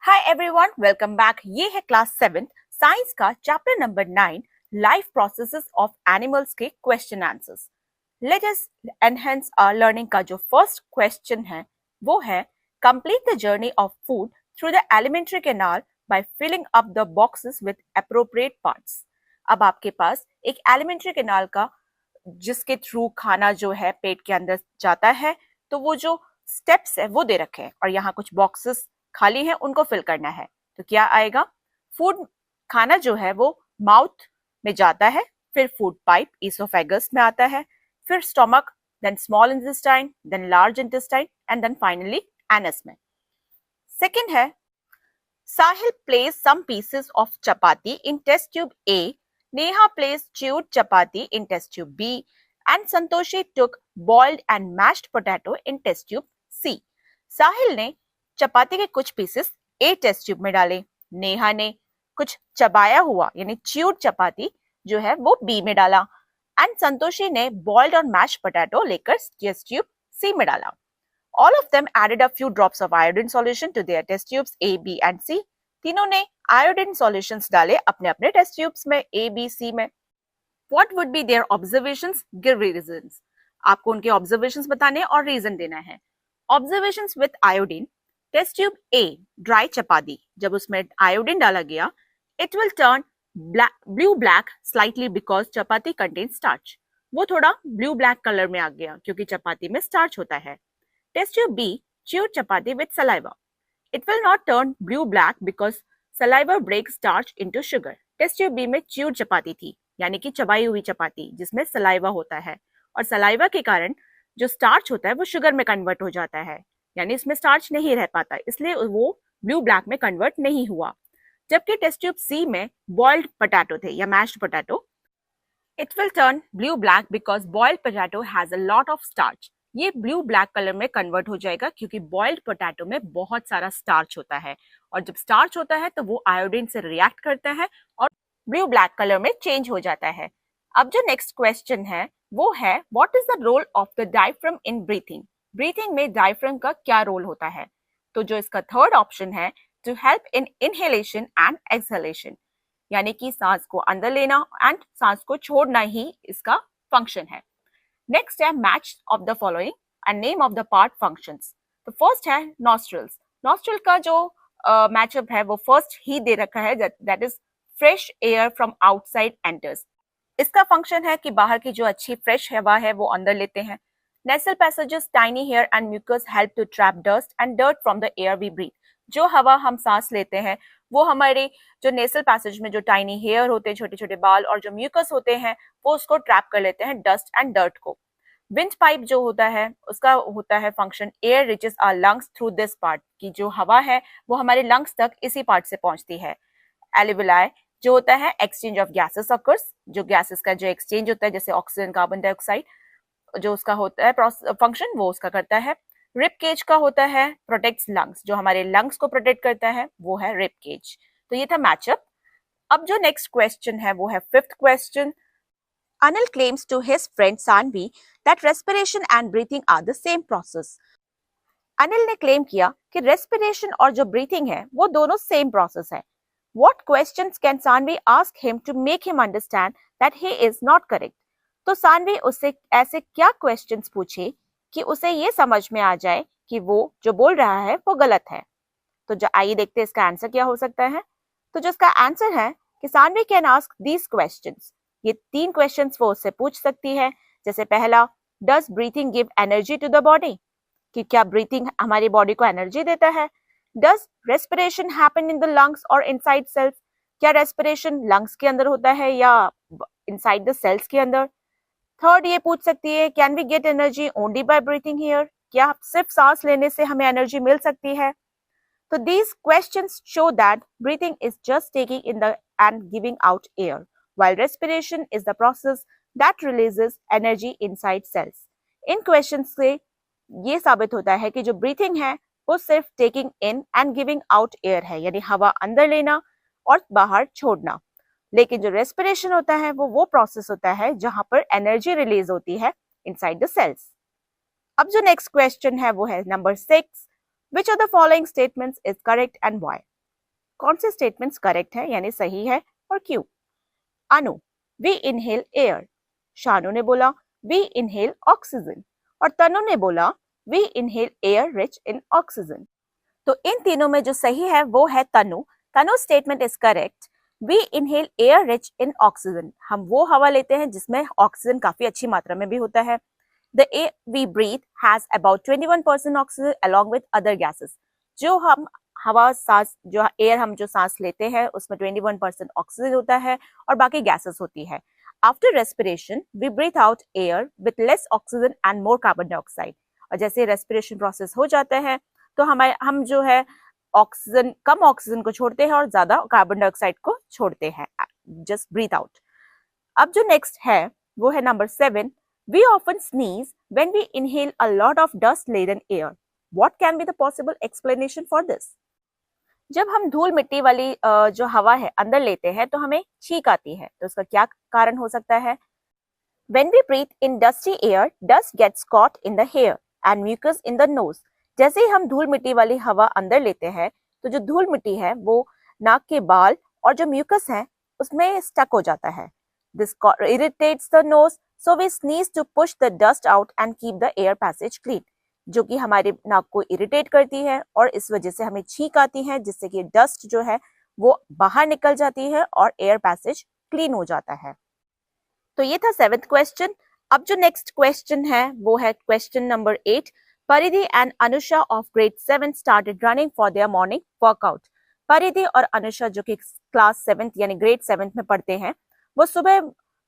Hi everyone, welcome back. ये है class 7 science का chapter number 9 life processes of animals के question answers. Let us enhance our learning का जो first question है वो है complete the journey of food through the alimentary canal by filling up the boxes with appropriate parts. अब आपके पास एक alimentary canal का जिसके थ्रू खाना जो है पेट के अंदर जाता है, तो वो जो स्टेप्स है वो दे रखे हैं और यहाँ कुछ बॉक्सेस खाली है, उनको फिल करना है। तो क्या आएगा? फूड, खाना जो है वो माउथ में जाता है, फिर फूड पाइप ईसोफेगस में आता है, फिर stomach, then small intestine, then large intestine and then finally anus में। सेकंड है Sahil place some pieces of chapati in test tube A, Neha place chewed chapati in test tube B, and Santoshi took boiled and mashed potato in test tube C. साहिल ने चपाती के कुछ pieces ए test tube में डाले, नेहा ने कुछ चबाया हुआ यानी च्यूड चपाती जो है वो बी में डाला, एंड संतोषी ने बॉइल्ड और मैश पोटैटो लेकर टेस्ट ट्यूब सी में डाला। All of them added a few drops of iodine solution to their test tubes A, B and C. तीनों ने आयोडीन सॉल्यूशंस डाले अपने अपने टेस्ट ट्यूब्स में ए, बी, सी में। What would be their observations? Give reasons. आपको उनके ऑब्जर्वेशंस बताने और रीजन देना है। Observations with iodine, test tube A dry chapati, जब उसमें आयोडीन डाला गया, it will turn blue black slightly because chapati contain starch. वो थोड़ा ब्लू ब्लैक कलर में आ गया क्योंकि चपाती में स्टार्च होता है। Test tube B chewed chapati with saliva. It will not turn blue black because saliva breaks starch into sugar. Test tube B में chewed चपाती थी, यानी कि चबाई हुई चपाती जिसमें सलाइवा होता है, और सलाइवा के कारण जो स्टार्च होता है वो शुगर में कन्वर्ट हो जाता है, यानी इसमें स्टार्च नहीं रह पाता, इसलिए वो ब्लू ब्लैक में कन्वर्ट नहीं हुआ। जबकि टेस्ट ट्यूब सी में बॉइल्ड पोटैटो थे या mashed potato, it will turn blue black because boiled potato has a lot of starch. ये ब्लू ब्लैक कलर में कन्वर्ट हो जाएगा क्योंकि बॉइल्ड पोटैटो में बहुत सारा स्टार्च होता है, और जब स्टार्च होता है तो वो आयोडीन से रिएक्ट करता है और ब्लू ब्लैक कलर में चेंज हो जाता है। अब जो नेक्स्ट क्वेश्चन है वो है what is the role of the diaphragm in breathing. Breathing में डायफ्राम का क्या रोल होता है? तो जो इसका थर्ड ऑप्शन है to help in inhalation and exhalation, यानी कि सांस को अंदर लेना एंड सांस को छोड़ना ही इसका फंक्शन है। नेक्स्ट है match of the following and name of the part functions. तो फर्स्ट है नॉस्ट्रल्स। नॉस्ट्रल का जो मैचअप है वो फर्स्ट ही दे रखा है, that is fresh air from outside enters. इसका फंक्शन है कि बाहर की जो अच्छी फ्रेश हवा है वो अंदर लेते हैं। Nasal passages, tiny hair and mucus help to trap dust and dirt from the air we breathe. जो हवा हम सांस लेते हैं वो हमारे जो नेसल पैसेज में जो टाइनी हेयर होते हैं, छोटे छोटे बाल, और जो म्यूकस होते हैं वो उसको ट्रैप कर लेते हैं डस्ट एंड डर्ट को। विंड पाइप जो होता है उसका होता है function air reaches our lungs through this part, की जो हवा है वो हमारे लंग्स तक इसी पार्ट से पहुंचती है। एल्वियोलाई जो होता है एक्सचेंज ऑफ गैसेस ऑकर्स, जो गैसेस का जो एक्सचेंज होता है जैसे ऑक्सीजन, कार्बन डाइऑक्साइड, जो उसका होता है फंक्शन वो उसका करता है। रिब केज का होता है प्रोटेक्ट्स लंग्स, जो हमारे लंग्स को प्रोटेक्ट करता है वो है रिब केज। तो ये था मैचअप। अब जो नेक्स्ट क्वेश्चन है वो है fifth question. Anil claims to his friend Sanvi that respiration and breathing are the same process. Anil ने क्लेम किया कि रेस्पिरेशन और जो ब्रीथिंग है वो दोनों सेम प्रोसेस है। What questions can Sanvi ask him to make him understand that he is not correct? तो सानवी उससे ऐसे क्या क्वेश्चंस पूछे कि उसे ये समझ में आ जाए कि वो जो बोल रहा है वो गलत है। तो जो आइए देखते हैं इसका आंसर क्या हो सकता है। तो जो इसका आंसर है कि Saanvi can ask these questions. ये 3 क्वेश्चंस वो उससे पूछ सकती है। जैसे पहला, does breathing give energy to the body, कि क्या ब्रीथिंग हमारी बॉडी को एनर्जी देता है। Does respiration happen in the lungs और इनसाइड सेल्स, क्या रेस्पिरेशन लंग्स के अंदर होता है या इनसाइड द सेल्स के अंदर। थर्ड ये पूछ सकती है can we get energy only by breathing here, क्या सिर्फ सांस लेने से हमें एनर्जी मिल सकती है। तो these questions show that breathing is just taking in the and giving out air, while respiration is the process that releases energy inside cells. In questions से ये साबित होता है कि जो breathing है वो सिर्फ taking in and giving out air है, यानी हवा अंदर लेना और बाहर छोड़ना। लेकिन जो respiration होता है वो process होता है जहां पर energy release होती है inside the cells. अब जो next question है वो है number 6. Which of the following statements is correct and why? कौन से स्टेटमेंट्स करेक्ट है यानी सही है और क्यों? Anu, we inhale air. Shanu ने बोला वी इनहेल ऑक्सीजन। और तनु ने बोला we inhale air rich in oxygen. तो इन तीनों में जो सही है वो है Tanu. Tanu statement is correct. We inhale air rich in oxygen. हम वो हवा लेते हैं जिसमें ऑक्सीजन काफी अच्छी मात्रा में भी होता है। The air we breathe has about 21% oxygen along with other gases. जो हम हवा सांस जो एयर हम जो सांस लेते हैं उसमें 21% ऑक्सीजन होता है और बाकी गैसेस होती है. After respiration we breathe out air with less oxygen and more carbon dioxide. और जैसे रेस्पिरेशन प्रोसेस हो जाता है तो हम जो है ऑक्सीजन कम ऑक्सीजन को छोड़ते हैं और ज्यादा कार्बन डाइऑक्साइड को छोड़ते हैं. Just breathe out. अब जो नेक्स्ट है वो है number 7. We often sneeze when we inhale a lot of dust-laden air. What can be the possible explanation for this? जब हम धूल मिट्टी वाली जो हवा है अंदर लेते हैं तो हमें छींक आती है, तो उसका क्या कारण हो सकता है? When we breathe in dusty air, dust gets caught in the hair and mucus in the nose. जैसे ही हम धूल मिट्टी वाली हवा अंदर लेते हैं तो जो धूल मिट्टी है वो नाक के बाल और जो म्यूकस है उसमें स्टक हो जाता है. This irritates the nose, so we sneeze to push the dust out and keep the air passage clean. जो कि हमारे नाक को इरिटेट करती है और इस वजह से हमें छींक आती है जिससे कि डस्ट जो है वो बाहर निकल जाती है और एयर पैसेज क्लीन हो जाता है. तो ये था 7th क्वेश्चन. अब जो नेक्स्ट क्वेश्चन है वो है क्वेश्चन नंबर 8. परिधि and Anusha of grade 7 started running for their morning workout. परिधि और अनुषा जो कि क्लास 7th यानी ग्रेड 7th में पढ़ते हैं वो सुबह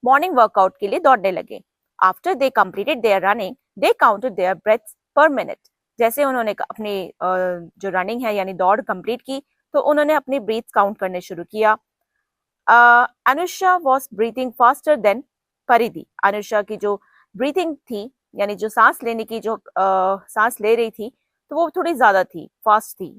मॉर्निंग वर्कआउट के लिए दौड़ने लगे. After they completed their running they counted their breaths per minute. जैसे उन्होंने अपनी जो रनिंग है यानी दौड़ कंप्लीट की तो उन्होंने अपनी ब्रीथ काउंट करने शुरू किया. Anusha was breathing faster than परिधि. अनुषा की जो ब्रीथिंग थी यानी जो सांस लेने की जो सांस ले रही थी तो वो थोड़ी ज्यादा थी, फास्ट थी.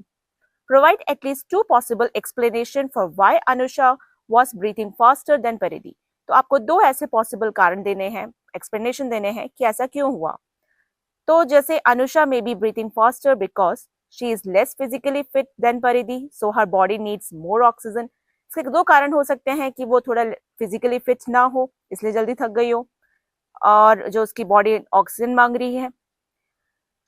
Provide at least 2 possible explanation for why Anusha was breathing faster than परिधि. तो आपको 2 ऐसे पॉसिबल कारण देने हैं, एक्सप्लेनेशन देने हैं कि ऐसा क्यों हुआ. तो जैसे Anusha may be breathing faster because she is less physically fit than परिधि, so her body needs more oxygen. इसके 2 कारण हो सकते हैं कि वो थोड़ा फिजिकली फिट ना हो इसलिए जल्दी थक गई हो और जो उसकी बॉडी ऑक्सीजन मांग रही है.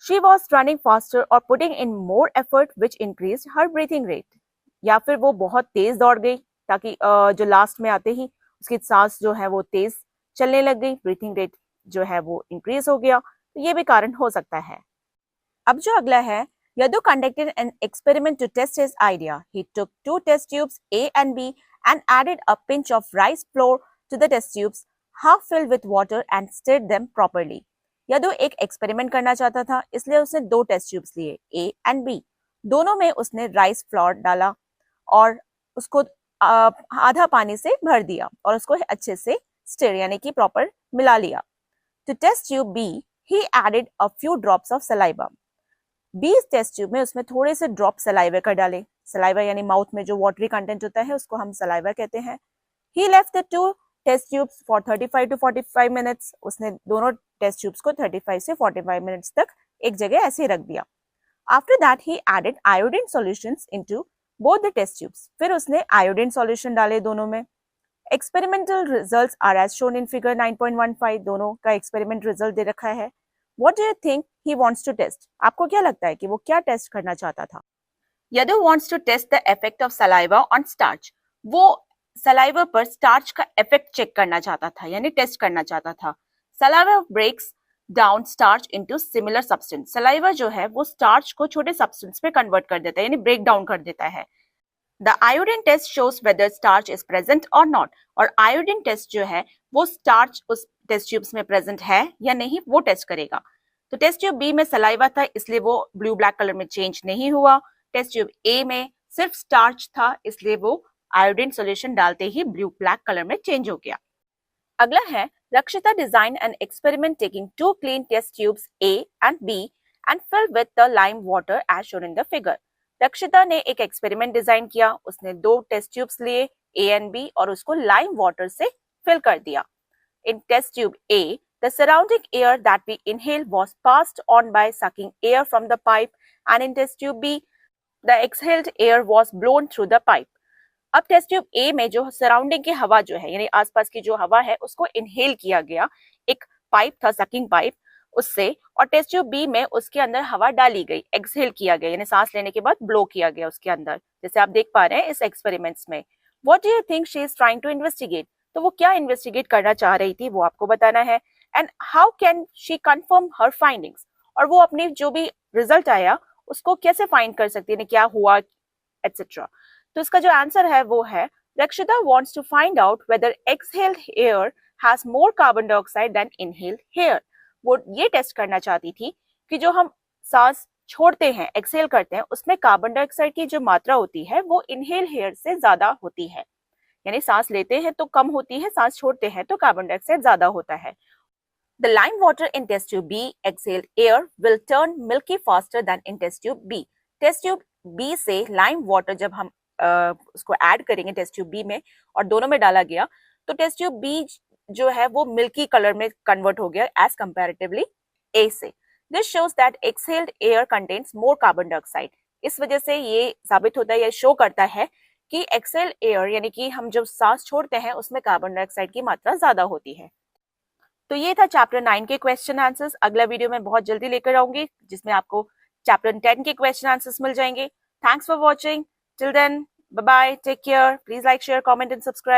She was running faster or putting in more effort which increased her breathing rate. या फिर वो बहुत तेज दौड़ गई ताकि जो लास्ट में आते ही उसकी सांस जो है वो तेज चलने लग गई, ब्रीथिंग रेट जो है वो इंक्रीज हो गया. तो ये भी कारण हो सकता है. अब जो अगला है, Yadu conducted an experiment to test his idea. He took 2 test tubes A and B and added a pinch of rice flour to the test tubes, half filled with water and stirred them properly. Yadu एक experiment करना चाहता था इसलिए उसने 2 test tubes लिए A and B. दोनों में उसने राइस फ्लोर डाला और उसको आधा पानी से भर दिया और उसको अच्छे से स्टिर यानी कि प्रॉपर मिला लिया. To test tube B he added a few drops of saliva. B test tube में उसमें थोड़े से ड्रॉप सलाइवा का डाले. सलाइवा यानी माउथ में जो वाटरी कंटेंट होता है उसको हम सलाइवा कहते हैं. He left the 2 test tubes for 35 to 45 minutes. उसने दोनों टेस्ट ट्यूब्स को 35 से 45 मिनट्स तक एक जगह ऐसे रख दिया. After that he added iodine solutions into both the test tubes. फिर उसने आयोडीन सॉल्यूशन डाले दोनों में. Experimental results are as shown in figure 9.15. दोनों का एक्सपेरिमेंट रिजल्ट दे रखा है. What do you think he wants to test? आपको क्या लगता है कि वो क्या टेस्ट करना चाहता था? Yadu wants to test the effect of saliva on starch. वो सलाइवा पर स्टार्च का इफेक्ट चेक करना चाहता था यानी टेस्ट करना चाहता था. Saliva breaks down starch into similar substance. Saliva जो है वो स्टार्च को छोटे सब्सटेंस में कन्वर्ट कर देता है यानी ब्रेक डाउन कर देता है. The iodine test shows whether starch is present और नॉट. और आयोडीन टेस्ट जो है वो स्टार्च उस टेस्ट ट्यूब्स में प्रेजेंट है या नहीं वो टेस्ट करेगा. तो टेस्ट ट्यूब बी में सलाइवा था इसलिए वो ब्लू ब्लैक कलर में चेंज नहीं हुआ. टेस्ट ट्यूब ए में सिर्फ स्टार्च था इसलिए वो आयोडीन सोल्यूशन डालते ही ब्लू ब्लैक कलर में चेंज हो गया. अगला है Rakshita designed an experiment taking 2 clean test tubes A and B and filled with the lime water as shown in the figure. रक्षिता ने एक एक्सपेरिमेंट डिजाइन किया. उसने 2 टेस्ट ट्यूब्स लिए A and B और उसको लाइम वाटर से fill कर दिया. In test tube A, the surrounding air that we inhaled was passed on by sucking air from the pipe, and in test tube B, the exhaled air was blown through the pipe. अब test tube ए में जो surrounding की हवा जो है यानी आसपास की जो हवा है उसको इनहेल किया गया, एक पाइप था सकिंग पाइप उससे, और टेस्ट ट्यूब बी में उसके अंदर हवा डाली गई, एक्सहेल किया गया यानी सांस लेने के बाद ब्लो किया गया उसके अंदर, जैसे आप देख पा रहे हैं इस एक्सपेरिमेंट्स में। What do you think she is trying to investigate? तो वो क्या इन्वेस्टिगेट करना चाह रही थी वो आपको बताना है। And how can she confirm her findings, और वो अपनी जो भी रिजल्ट आया उसको कैसे फाइंड कर सकती है, क्या हुआ एटसेट्रा। तो इसका जो आंसर है वो है Rakshita wants to find out whether exhaled air has more carbon dioxide than inhaled air। वो ये टेस्ट करना चाहती थी कि जो हम सांस छोड़ते हैं, एक्सहेल करते हैं, उसमें कार्बन डाइऑक्साइड की जो मात्रा होती है वो इनहेल एयर से ज्यादा होती है, यानी सांस लेते हैं तो कम होती है, सांस छोड़ते हैं तो कार्बन डाइऑक्साइड ज्यादा होता है। The lime water in test tube B exhaled air will turn milky faster than in test tube B। Test tube B से लाइम वाटर जब हम उसको ऐड करेंगे टेस्ट ट्यूब B में और दोनों में डाला गया तो टेस्ट ट्यूब B जो है वो मिल्की कलर में कन्वर्ट हो गया एज कंपैरेटिवली A से। This shows that exhaled air contains more carbon dioxide. इस वजह से ये साबित होता है या शो करता है कि एक्सहेल्ड एयर यानी कि हम जब सांस छोड़ते हैं उसमें कार्बन डाइऑक्साइड की मात्रा ज्यादा होती है। तो ये था चैप्टर 9 के क्वेश्चन आंसर्स। अगला वीडियो मैं बहुत जल्दी लेकर आऊंगी जिसमें आपको चैप्टर 10 के क्वेश्चन आंसर्स मिल जाएंगे। Thanks for watching. Till then, bye bye, take care, please like, share, comment and subscribe.